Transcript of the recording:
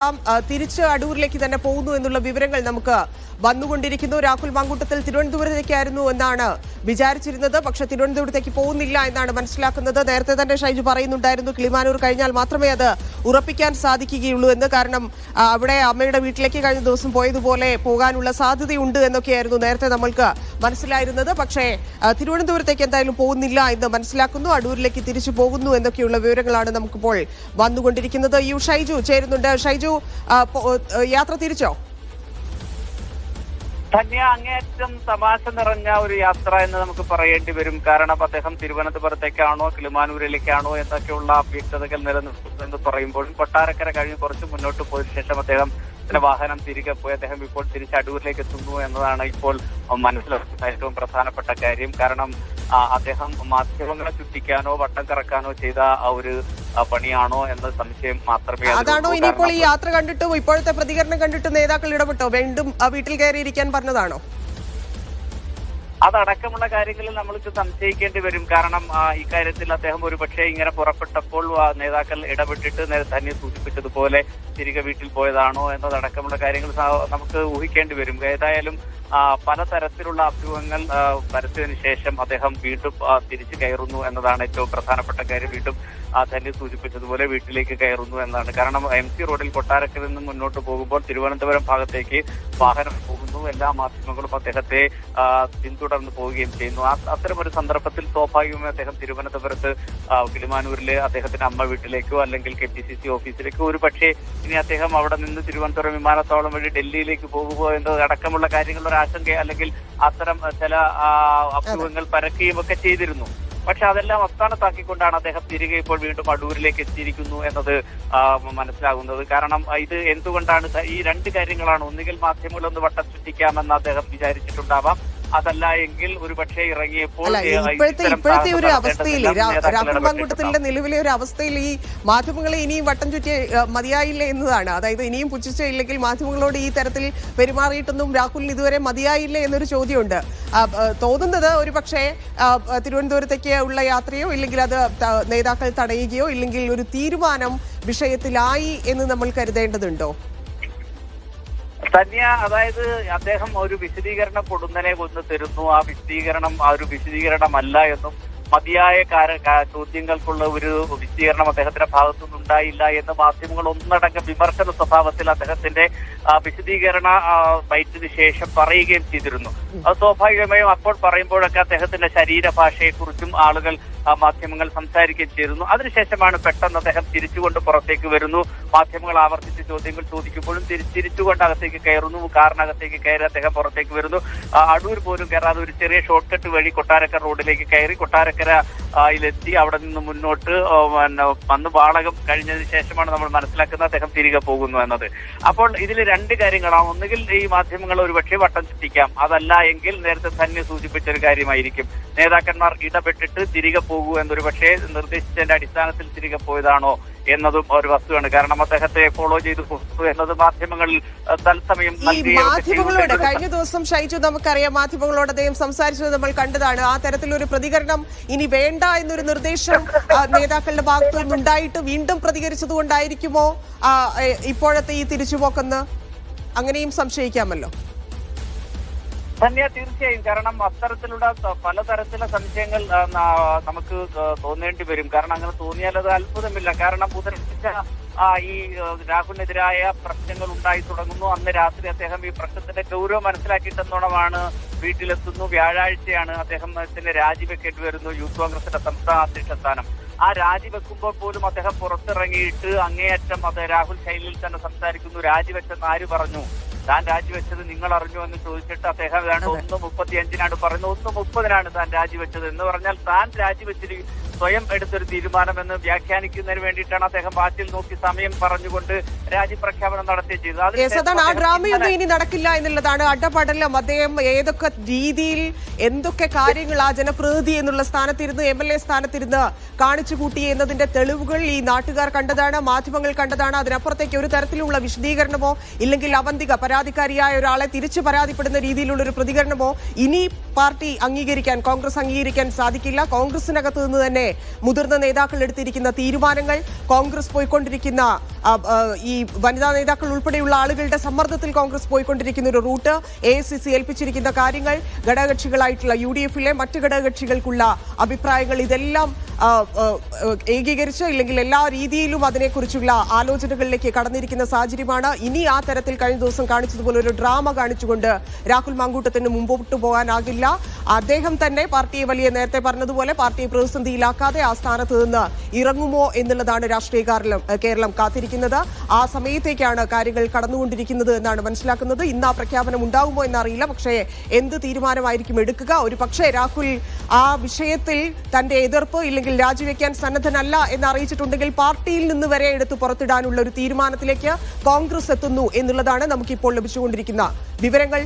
തിരിച്ച് അടൂരിലേക്ക് തന്നെ പോകുന്നു എന്നുള്ള വിവരങ്ങൾ നമുക്ക് വന്നുകൊണ്ടിരിക്കുന്നു. രാഹുൽ മാങ്കൂട്ടത്തിൽ തിരുവനന്തപുരത്തേക്കായിരുന്നു എന്നാണ് വിചാരിച്ചിരുന്നത്. പക്ഷെ തിരുവനന്തപുരത്തേക്ക് പോകുന്നില്ല എന്നാണ് മനസ്സിലാക്കുന്നത്. നേരത്തെ തന്നെ ഷൈജു പറയുന്നുണ്ടായിരുന്നു കിളിമാനൂർ കഴിഞ്ഞാൽ മാത്രമേ അത് ഉറപ്പിക്കാൻ സാധിക്കുകയുള്ളൂ എന്ന്. കാരണം അവിടെ അമ്മയുടെ വീട്ടിലേക്ക് കഴിഞ്ഞ ദിവസം പോയതുപോലെ പോകാനുള്ള സാധ്യതയുണ്ട് എന്നൊക്കെയായിരുന്നു നേരത്തെ നമ്മൾക്ക് മനസ്സിലായിരുന്നത്. പക്ഷേ തിരുവനന്തപുരത്തേക്ക് എന്തായാലും പോകുന്നില്ല എന്ന് മനസ്സിലാക്കുന്നു. അടൂരിലേക്ക് തിരിച്ചു പോകുന്നു എന്നൊക്കെയുള്ള വിവരങ്ങളാണ് നമുക്കിപ്പോൾ വന്നുകൊണ്ടിരിക്കുന്നത്. ഷൈജു ചേരുന്നുണ്ട്. ഷൈജു, യാത്ര തിരിച്ചോ? ധന്യ, അങ്ങേയറ്റം തമാശ നിറഞ്ഞ ഒരു യാത്ര എന്ന് നമുക്ക് പറയേണ്ടി വരും. കാരണം അദ്ദേഹം തിരുവനന്തപുരത്തേക്കാണോ കിളിമാനൂരിലേക്കാണോ എന്നൊക്കെയുള്ള അവ്യക്തതകൾ നിലനിൽക്കുന്നു പറയുമ്പോഴും കൊട്ടാരക്കര കഴിഞ്ഞ് കുറച്ച് മുന്നോട്ട് പോയതിനു ശേഷം അദ്ദേഹം വാഹനം തിരികെ പോയി അദ്ദേഹം ഇപ്പോൾ തിരിച്ച് അടൂരിലേക്ക് എത്തുന്നു എന്നതാണ് ഇപ്പോൾ മനസ്സിലാക്കുന്ന ഏറ്റവും പ്രധാനപ്പെട്ട കാര്യം. കാരണം അദ്ദേഹം മാധ്യമങ്ങളെ ചുറ്റിക്കാനോ വട്ടം കറക്കാനോ ചെയ്ത ഒരു പണിയാണോ എന്ന സംശയം മാത്രമേ. അതാണോ ഇനിയിപ്പോൾ ഈ യാത്ര കണ്ടിട്ടും ഇപ്പോഴത്തെ പ്രതികരണം കണ്ടിട്ട് നേതാക്കൾ ഇടപെട്ടോ? വീണ്ടും വീട്ടിൽ കയറിയിരിക്കാൻ പറഞ്ഞതാണോ? അതടക്കമുള്ള കാര്യങ്ങളിൽ നമ്മൾക്ക് സംശയിക്കേണ്ടി വരും. കാരണം ഇക്കാര്യത്തിൽ അദ്ദേഹം ഒരുപക്ഷെ ഇങ്ങനെ പുറപ്പെട്ടപ്പോൾ നേതാക്കൾ ഇടപെട്ടിട്ട് തന്നെ സൂചിപ്പിച്ചതുപോലെ തിരികെ വീട്ടിൽ പോയതാണോ എന്നതടക്കമുള്ള കാര്യങ്ങൾ നമുക്ക് ഊഹിക്കേണ്ടി വരും. ഏതായാലും പലതരത്തിലുള്ള അഭ്യൂഹങ്ങൾ പരത്തിയതിനു ശേഷം അദ്ദേഹം വീണ്ടും തിരിച്ചു കയറുന്നു എന്നതാണ് ഏറ്റവും പ്രധാനപ്പെട്ട കാര്യം. വീണ്ടും തന്നെ സൂചിപ്പിച്ചതുപോലെ വീട്ടിലേക്ക് കയറുന്നു എന്നതാണ്. കാരണം MC റോഡിൽ കൊട്ടാരക്കരയിൽ നിന്ന് മുന്നോട്ട് പോകുമ്പോൾ തിരുവനന്തപുരം ഭാഗത്തേക്ക് വാഹനം പോകുന്നു. എല്ലാ മാധ്യമങ്ങളും അദ്ദേഹത്തെ പിന്തുടർന്ന് പോവുകയും ചെയ്യുന്നു. അത്തരമൊരു സന്ദർഭത്തിൽ സ്വാഭാവികമായി അദ്ദേഹം തിരുവനന്തപുരത്ത് കിളിമാനൂരിലെ അദ്ദേഹത്തിന്റെ അമ്മ വീട്ടിലേക്കോ അല്ലെങ്കിൽ KPCC ഓഫീസിലേക്കോ ഒരു പക്ഷേ ഇനി അദ്ദേഹം അവിടെ നിന്ന് തിരുവനന്തപുരം വിമാനത്താവളം വഴി ഡൽഹിയിലേക്ക് പോകുമോ എന്നതടക്കമുള്ള കാര്യങ്ങളുടെ ആശങ്ക അല്ലെങ്കിൽ അത്തരം ചില അഭ്യൂഹങ്ങൾ പരക്കുകയും ഒക്കെ ചെയ്തിരുന്നു. പക്ഷെ അതെല്ലാം അസ്ഥാനത്താക്കിക്കൊണ്ടാണ് അദ്ദേഹം തിരികെ ഇപ്പോൾ വീണ്ടും അടൂരിലേക്ക് എത്തിയിരിക്കുന്നു എന്നത് മനസ്സിലാകുന്നത്. കാരണം ഇത് എന്തുകൊണ്ടാണ് ഈ രണ്ട് കാര്യങ്ങളാണ്. ഒന്നുകിൽ മാധ്യമങ്ങളൊന്ന് വട്ടം ചുറ്റിക്കാമെന്ന് അദ്ദേഹം വിചാരിച്ചിട്ടുണ്ടാവാം. അതല്ല എങ്കിൽ ഒരു പക്ഷേ ഇറങ്ങിയപ്പോൾ ഇപ്പോഴത്തെ ഒരു അവസ്ഥയിൽ രാഹുൽ മാങ്കൂട്ടത്തിന്റെ നിലവിലെ ഒരു അവസ്ഥയിൽ ഈ മാധ്യമങ്ങളെ ഇനിയും വട്ടം ചുറ്റി മതിയായില്ല എന്നതാണ്. അതായത് ഇനിയും പുച്ഛിച്ചില്ലെങ്കിൽ മാധ്യമങ്ങളോട് ഈ തരത്തിൽ പെരുമാറിയിട്ടൊന്നും രാഹുലിന് ഇതുവരെ മതിയായില്ല എന്നൊരു ചോദ്യമുണ്ട്. തോന്നുന്നത് ഒരു പക്ഷേ തിരുവനന്തപുരത്തേക്ക് ഉള്ള യാത്രയോ ഇല്ലെങ്കിൽ അത് നേതാക്കൾ തടയുകയോ ഇല്ലെങ്കിൽ ഒരു തീരുമാനം വിഷയത്തിലായി എന്ന് നമ്മൾ കരുതേണ്ടതുണ്ടോ? തന്നെയാ, അതായത് അദ്ദേഹം ഒരു വിശദീകരണം പൊടുന്നനെ കൊന്നു തരുന്നു. ആ ഒരു വിശദീകരണമല്ല എന്നും മതിയായ ചോദ്യങ്ങൾക്കുള്ള ഒരു വിശദീകരണം അദ്ദേഹത്തിന്റെ ഭാഗത്തുനിന്ന് ഉണ്ടായില്ല എന്ന് മാധ്യമങ്ങൾ ഒന്നടങ്കം വിമർശന സ്വഭാവത്തിൽ അദ്ദേഹത്തിന്റെ വിശദീകരണ ബൈറ്റിന് ശേഷം പറയുകയും ചെയ്തിരുന്നു. അത് സ്വാഭാവികമായും അപ്പോൾ പറയുമ്പോഴൊക്കെ അദ്ദേഹത്തിന്റെ ശരീരഭാഷയെക്കുറിച്ചും ആളുകൾ മാധ്യമങ്ങൾ സംസാരിക്കുകയും ചെയ്തിരുന്നു. അതിനുശേഷമാണ് പെട്ടെന്ന് അദ്ദേഹം തിരിച്ചുകൊണ്ട് പുറത്തേക്ക് വരുന്നു. മാധ്യമങ്ങൾ ആവർത്തിച്ച് ചോദ്യങ്ങൾ ചോദിക്കുമ്പോഴും തിരിച്ചുകൊണ്ട് അകത്തേക്ക് കയറുന്നു. കാറിനകത്തേക്ക് കയറി അദ്ദേഹം പുറത്തേക്ക് വരുന്നു. അടൂർ പോലും കയറാതെ ഒരു ചെറിയ ഷോർട്ട് കട്ട് വഴി കൊട്ടാരക്കര റോഡിലേക്ക് കയറി കൊട്ടാരക്കരയിലെത്തി അവിടെ നിന്ന് മുന്നോട്ട് വന്ന് വാടകം കഴിഞ്ഞതിന് ശേഷമാണ് നമ്മൾ മനസ്സിലാക്കുന്നത് അദ്ദേഹം തിരികെ പോകുന്നു എന്നത്. അപ്പോൾ ഇതിൽ രണ്ട് കാര്യങ്ങളാണ്. ഒന്നുകിൽ ഈ മാധ്യമങ്ങൾ ഒരുപക്ഷെ വട്ടം ചുറ്റിക്കാം. അതല്ല എങ്കിൽ നേരത്തെ തന്നെ സൂചിപ്പിച്ചൊരു കാര്യമായിരിക്കും. നേതാക്കന്മാർ ഇടപെട്ടിട്ട് തിരികെ പോകൂ എന്നൊരു പക്ഷേ നിർദ്ദേശിച്ചതിന്റെ അടിസ്ഥാനത്തിൽ തിരികെ പോയതാണോ എന്നതും ഒരു വസ്തുവാണ്. കാരണം അദ്ദേഹത്തെ ഫോളോ ചെയ്ത് കൊടുത്തു എന്നത് മാധ്യമങ്ങളിൽ തത്സമയം മാധ്യമങ്ങളോട് കഴിഞ്ഞ ദിവസം ഷൈജു നമുക്കറിയാം മാധ്യമങ്ങളോട് അദ്ദേഹം സംസാരിച്ചത് നമ്മൾ കണ്ടതാണ്. ആ തരത്തിലൊരു പ്രതികരണം ഇനി വേണ്ട എന്നൊരു നിർദ്ദേശം നേതാക്കളുടെ ഭാഗത്തു നിന്നുണ്ടായിട്ട് വീണ്ടും പ്രതികരിച്ചത് കൊണ്ടായിരിക്കുമോ ഇപ്പോഴത്തെ ഈ തിരിച്ചുപോക്കെന്ന് അങ്ങനെയും സംശയിക്കാമല്ലോ. തന്നെ തീർച്ചയായും. കാരണം അത്തരത്തിലുള്ള പലതരത്തിലുള്ള സംശയങ്ങൾ നമുക്ക് തോന്നേണ്ടി വരും. കാരണം അങ്ങനെ തോന്നിയാൽ അത് അത്ഭുതമില്ല. കാരണം ബുധനാഴ്ച ഈ രാഹുലിനെതിരായ പ്രശ്നങ്ങൾ ഉണ്ടായി തുടങ്ങുന്നു. അന്ന് രാത്രി അദ്ദേഹം ഈ പ്രശ്നത്തിന്റെ ഗൗരവം മനസ്സിലാക്കിയിട്ടെന്നോണമാണ് വീട്ടിലെത്തുന്നു. വ്യാഴാഴ്ചയാണ് അദ്ദേഹത്തിന് രാജിവെക്കേണ്ടി വരുന്നു യൂത്ത് കോൺഗ്രസിന്റെ സംസ്ഥാന അധ്യക്ഷ സ്ഥാനം. ആ രാജിവെക്കുമ്പോൾ പോലും അദ്ദേഹം പുറത്തിറങ്ങിയിട്ട് അങ്ങേയറ്റം അത് രാഹുൽ ശൈലിയിൽ തന്നെ സംസാരിക്കുന്നു. രാജിവെച്ചെന്ന് ആര് പറഞ്ഞു? താൻ രാജിവെച്ചത് നിങ്ങൾ അറിഞ്ഞു എന്ന് ചോദിച്ചിട്ട് അദ്ദേഹം 1:35 പറയുന്നത് 1:30 താൻ രാജിവെച്ചത് എന്ന് പറഞ്ഞാൽ താൻ രാജിവെച്ചിരിക്കും സ്വയം എടുത്തൊരു തീരുമാനമെന്ന് വ്യാഖ്യാനിക്കുന്നതിന് വേണ്ടിയിട്ടാണ് അദ്ദേഹം വാച്ചിൽ നോക്കി സമയം പറഞ്ഞുകൊണ്ട് രാജിപ്രഖ്യാപനം നടത്തുകയും ചെയ്തത്. ആ ഡ്രാമയൊന്നും ഇനി നടക്കില്ല എന്നുള്ളതാണ്. അടപടലം അദ്ദേഹം ഏതൊക്കെ രീതിയിൽ എന്തൊക്കെ കാര്യങ്ങൾ ആ ജനപ്രതിനിധി എന്നുള്ള സ്ഥാനത്തിരുന്ന് MLA സ്ഥാനത്തിരുന്ന് കാണിച്ചു കൂട്ടി എന്നതിന്റെ തെളിവുകൾ ഈ നാട്ടുകാർ കണ്ടതാണ്, മാധ്യമങ്ങൾ കണ്ടതാണ്. അതിനപ്പുറത്തേക്ക് ഒരു തരത്തിലുള്ള വിശദീകരണമോ ഇല്ലെങ്കിൽ അവന്തിക പരാതിക്കാരിയായ ഒരാളെ തിരിച്ചു പരാതിപ്പെടുന്ന രീതിയിലുള്ള ഒരു പ്രതികരണമോ ഇനി പാർട്ടി അംഗീകരിക്കാൻ, കോൺഗ്രസ് അംഗീകരിക്കാൻ സാധിക്കില്ല. കോൺഗ്രസിനകത്ത് നിന്ന് തന്നെ മുതിർന്ന നേതാക്കൾ എടുത്തിരിക്കുന്ന തീരുമാനങ്ങൾ, കോൺഗ്രസ് പോയിക്കൊണ്ടിരിക്കുന്ന ഈ വനിതാ നേതാക്കൾ ഉൾപ്പെടെയുള്ള ആളുകളുടെ സമ്മർദ്ദത്തിൽ കോൺഗ്രസ് പോയിക്കൊണ്ടിരിക്കുന്ന ഒരു റൂട്ട്, AICC ഏൽപ്പിച്ചിരിക്കുന്ന കാര്യങ്ങൾ, ഘടകകക്ഷികളായിട്ടുള്ള UDF-ലെ മറ്റ് ഘടകകക്ഷികൾക്കുള്ള അഭിപ്രായങ്ങൾ, ഇതെല്ലാം ഏകീകരിച്ച് ഇല്ലെങ്കിൽ എല്ലാ രീതിയിലും അതിനെക്കുറിച്ചുള്ള ആലോചനകളിലേക്ക് കടന്നിരിക്കുന്ന സാഹചര്യമാണ്. ഇനി ആ തരത്തിൽ കഴിഞ്ഞ ദിവസം കാണിച്ചതുപോലെ ഒരു ഡ്രാമ കാണിച്ചുകൊണ്ട് രാഹുൽ മാങ്കൂട്ടത്തിന് മുമ്പോട്ട് പോകാനാകില്ല. അദ്ദേഹം തന്നെ പാർട്ടിയെ നേരത്തെ പറഞ്ഞതുപോലെ പാർട്ടിയെ പ്രതിസന്ധിയിലാക്കാതെ ആ സ്ഥാനത്ത് നിന്ന് ഇറങ്ങുമോ എന്നുള്ളതാണ് രാഷ്ട്രീയ കേരളം കാത്തിരിക്കുന്നത്. ആ സമയത്തേക്കാണ് കാര്യങ്ങൾ കടന്നുകൊണ്ടിരിക്കുന്നത് എന്നാണ് മനസ്സിലാക്കുന്നത്. ഇന്ന് ആ പ്രഖ്യാപനം ഉണ്ടാകുമോ എന്നറിയില്ല. പക്ഷേ എന്ത് തീരുമാനമായിരിക്കും എടുക്കുക? ഒരു പക്ഷേ രാഹുൽ ആ വിഷയത്തിൽ തന്റെ എതിർപ്പ് ഇല്ലെങ്കിൽ രാജിവെക്കാൻ സന്നദ്ധനല്ല എന്ന് അറിയിച്ചിട്ടുണ്ടെങ്കിൽ പാർട്ടിയിൽ നിന്ന് വരെ എടുത്ത് പുറത്തിടാനുള്ള ഒരു തീരുമാനത്തിലേക്ക് കോൺഗ്രസ് എത്തുന്നു എന്നുള്ളതാണ് നമുക്കിപ്പോൾ ലഭിച്ചുകൊണ്ടിരിക്കുന്ന വിവരങ്ങൾ.